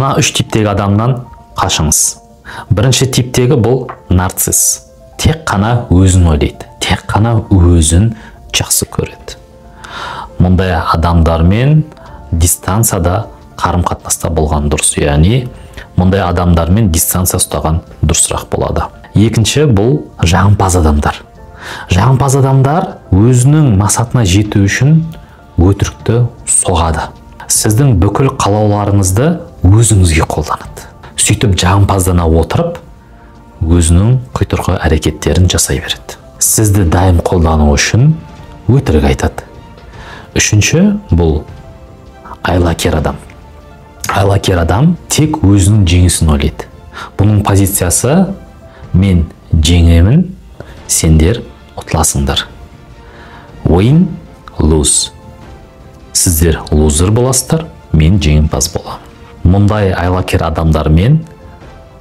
Мына үш типтегі адамнан қашыңыз. Бірінші типтегі бұл нарцисс. Тек қана өзін ойлайды, тек қана өзін жақсы көреді. Мұндай адамдармен дистанцияда қарым-қатынаста болған дұрыс, яғни мұндай адамдармен дистанция ұстаған дұрысырақ болады. Екінші бұл жағымпаз адамдар. Жағымпаз адамдар өзінің мақсатына жету үшін өтірікті соғады. Сіздің бүкіл қалауларыңызды өзіңізге қолданады. Сөйтіп жағымпаздана отырып, өзінің құйтырқы әрекеттерін жасай береді. Сізді дайым қолдану үшін өтірік айтады. Үшінші бұл айлакер адам. Айлакер адам тек өзінің жеңісін ойлайды. Бұның позициясы: мен жеңемін, сендер ұтыласыңдар. Win, lose. Сіздер лузер боласыздар, мен жеңімпаз боламын. Мұндай айлакер адамдармен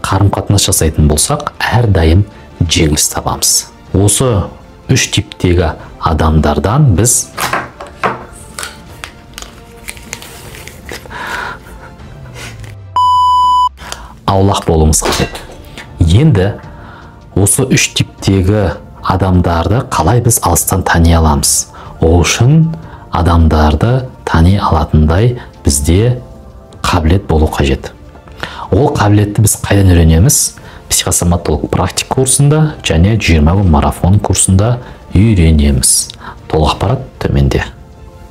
қарым-қатынас жасайтын болсақ, әрдайым жеңіліс табамыз. Осы үш типтегі адамдардан біз аулақ болуымыз қажет. Енді осы үш типтегі адамдарды қалай біз алыстан тани аламыз? Ол үшін адамдарды тани алатындай бізде қабілет болу қажет. Ол қабілетті біз қайдан үйренеміз? Психосоматолог практик курсында және 20 күн марафон курсында үйренеміз. Толық ақпарат төменде.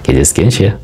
Кездескенше.